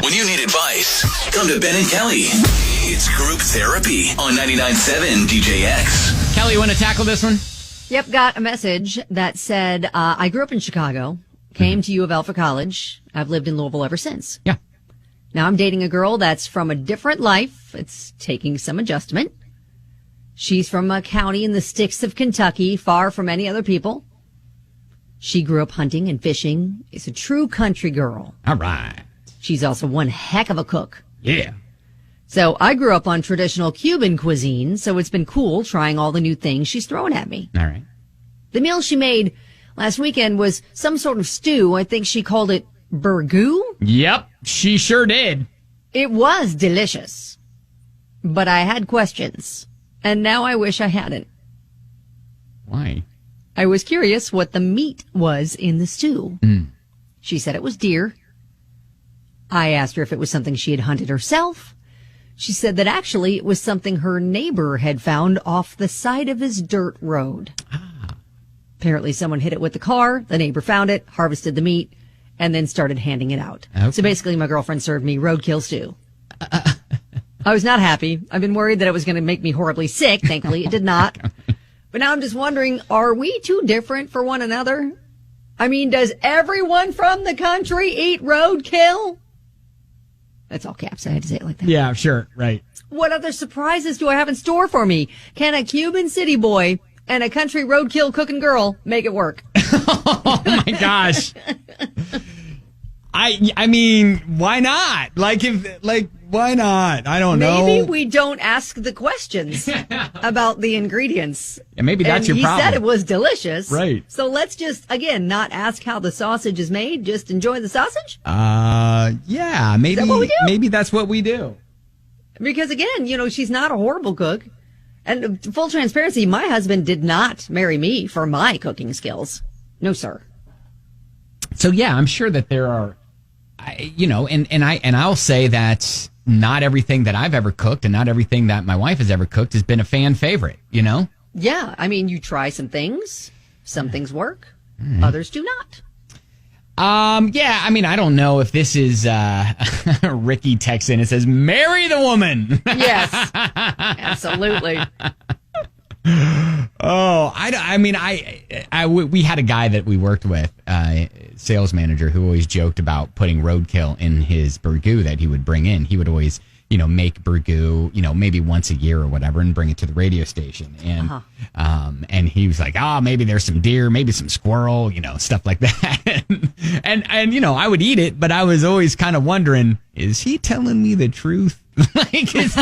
When you need advice, come to Ben and Kelly. It's Group Therapy on 99.7 DJX. Kelly, you want to tackle this one? Yep, got a message that said, I grew up in Chicago, came to U of L for college. I've lived in Louisville ever since. Yeah. Now I'm dating a girl that's from a different life. It's taking some adjustment. She's from a county in the sticks of Kentucky, far from any other people. She grew up hunting and fishing. Is a true country girl. All right. She's also one heck of a cook. Yeah. So I grew up on traditional Cuban cuisine, so it's been cool trying all the new things she's throwing at me. All right. The meal she made last weekend was some sort of stew. I think she called it burgoo. Yep, she sure did. It was delicious, but I had questions, and now I wish I hadn't. Why? I was curious what the meat was in the stew. She said it was deer. I asked her if it was something she had hunted herself. She said that actually it was something her neighbor had found off the side of his dirt road. Apparently someone hit it with the car. The neighbor found it, harvested the meat, and then started handing it out. Okay. So basically my girlfriend served me roadkill stew. I was not happy. I've been worried that it was going to make me horribly sick. Thankfully, it did not. But now I'm just wondering, are we too different for one another? I mean, does everyone from the country eat roadkill? That's all caps. I had to say it like that. Yeah, sure. Right. What other surprises do I have in store for me? Can a Cuban city boy and a country roadkill cooking girl make it work? Oh my gosh. I mean, why not? Why not? I don't know. Maybe we don't ask the questions about the ingredients. Yeah, maybe that's your problem. He said it was delicious. Right. So let's just, again, not ask how the sausage is made. Just enjoy the sausage? Yeah. Maybe, is that what we do? Maybe that's what we do. Because again, she's not a horrible cook. And full transparency, my husband did not marry me for my cooking skills. No, sir. So yeah, I'm sure that there are, and I'll say that not everything that I've ever cooked and not everything that my wife has ever cooked has been a fan favorite, Yeah, I mean, you try some things. Some things work. Others do not. Yeah, I mean, I don't know if this is Ricky texts in. It says, marry the woman. Yes, absolutely. Oh, we had a guy that we worked with, sales manager, who always joked about putting roadkill in his burgoo that he would bring in. He would always, make burgoo, maybe once a year or whatever, and bring it to the radio station. And, and he was like, maybe there's some deer, maybe some squirrel, stuff like that. and, I would eat it, but I was always kind of wondering, is he telling me the truth? Is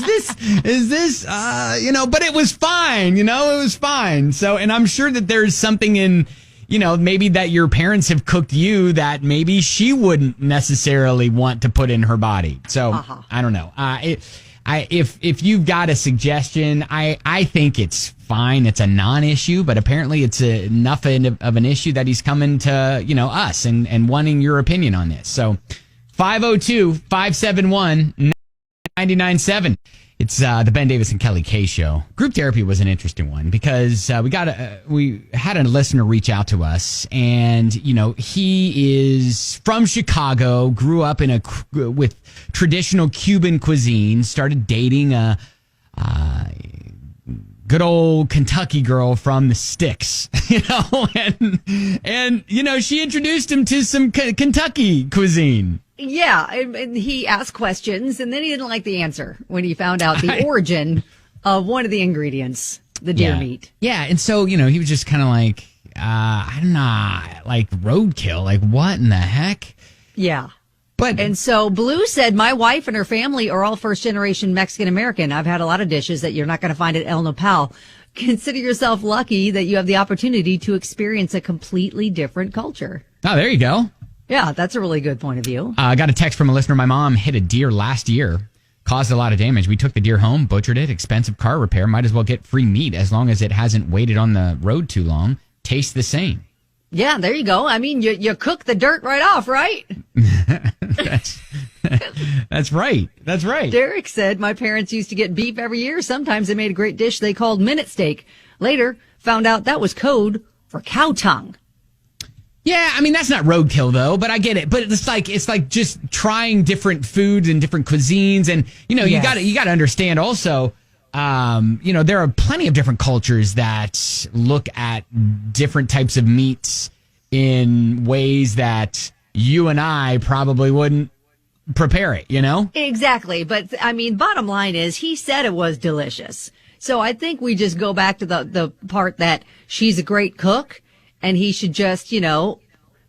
this, but it was fine, it was fine. So, and I'm sure that there's something in, maybe that your parents have cooked you that maybe she wouldn't necessarily want to put in her body. So I don't know. If you've got a suggestion, I think it's fine. It's a non-issue, but apparently it's enough of an issue that he's coming to, us and wanting your opinion on this. So 502-571-997. It's the Ben Davis and Kelly K Show. Group therapy was an interesting one because we had a listener reach out to us, and he is from Chicago, grew up with traditional Cuban cuisine, started dating a good old Kentucky girl from the sticks, and she introduced him to some Kentucky cuisine. Yeah, and he asked questions, and then he didn't like the answer when he found out the origin of one of the ingredients, the deer meat. Yeah, and so, he was just kind of like, I don't know, like roadkill, like what in the heck? Yeah. And so Blue said, my wife and her family are all first-generation Mexican-American. I've had a lot of dishes that you're not going to find at El Nopal. Consider yourself lucky that you have the opportunity to experience a completely different culture. Oh, there you go. Yeah, that's a really good point of view. I got a text from a listener. My mom hit a deer last year, caused a lot of damage. We took the deer home, butchered it, expensive car repair. Might as well get free meat as long as it hasn't waited on the road too long. Tastes the same. Yeah, there you go. I mean, you cook the dirt right off, right? That's right. That's right. Derek said, my parents used to get beef every year. Sometimes they made a great dish they called minute steak. Later, found out that was code for cow tongue. Yeah, I mean that's not roadkill though, but I get it. But it's like just trying different foods and different cuisines, and you got to understand also. There are plenty of different cultures that look at different types of meats in ways that you and I probably wouldn't prepare it. Exactly. But I mean, bottom line is, he said it was delicious. So I think we just go back to the part that she's a great cook. And he should just,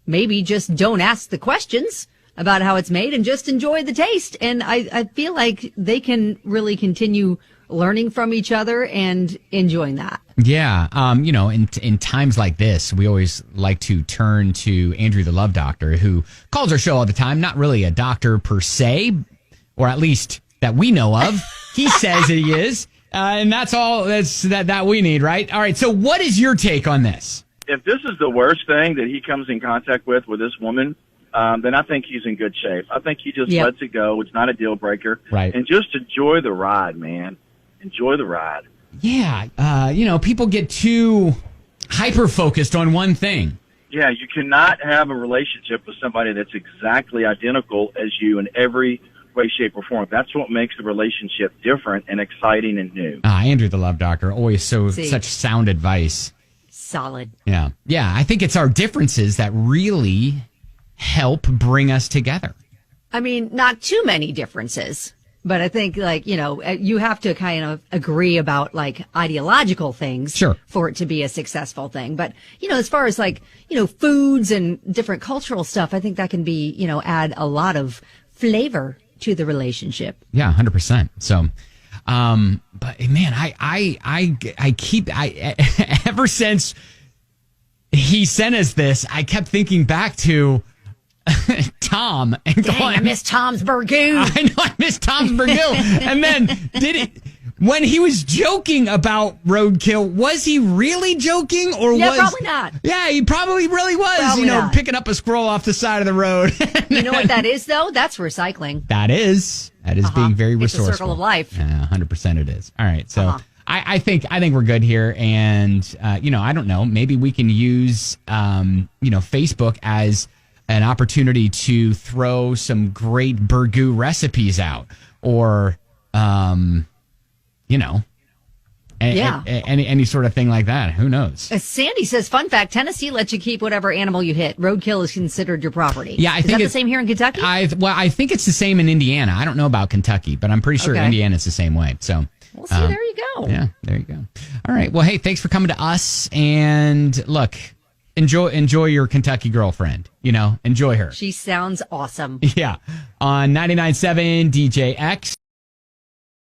maybe just don't ask the questions about how it's made and just enjoy the taste. And I feel like they can really continue learning from each other and enjoying that. Yeah. In times like this, we always like to turn to Andrew the Love Doctor, who calls our show all the time. Not really a doctor per se, or at least that we know of. He says that he is. And that's all that we need, right? All right. So what is your take on this? If this is the worst thing that he comes in contact with this woman, then I think he's in good shape. I think he just lets it go. It's not a deal breaker. Right. And just enjoy the ride, man. Enjoy the ride. Yeah. People get too hyper-focused on one thing. Yeah, you cannot have a relationship with somebody that's exactly identical as you in every way, shape, or form. That's what makes the relationship different and exciting and new. Andrew the Love Doctor, always such sound advice. Solid. Yeah. I think it's our differences that really help bring us together. I mean, not too many differences, but I think you have to kind of agree about ideological things for it to be a successful thing. But, as far as foods and different cultural stuff, I think that can be, add a lot of flavor to the relationship. Yeah, 100%. So, but man, I keep ever since he sent us this, I kept thinking back to Tom and going, I miss Tom's burgoo. I know I miss Tom's burgoo. And then when he was joking about roadkill, was he really joking probably not. Yeah, he probably really was. Probably not. Picking up a squirrel off the side of the road. You know what that is though? That's recycling. That is being very resourceful. It's a circle of life. 100% it is. All right, so I think we're good here, and I don't know. Maybe we can use Facebook as an opportunity to throw some great burgoo recipes out, or any sort of thing like that. Who knows? Sandy says, fun fact, Tennessee lets you keep whatever animal you hit. Roadkill is considered your property. Yeah, I think it's the same here in Kentucky? I think it's the same in Indiana. I don't know about Kentucky, but I'm pretty sure Indiana's the same way. So we'll see. There you go. Yeah, there you go. All right. Well, hey, thanks for coming to us. And look, enjoy your Kentucky girlfriend. Enjoy her. She sounds awesome. Yeah. On 99.7 DJX.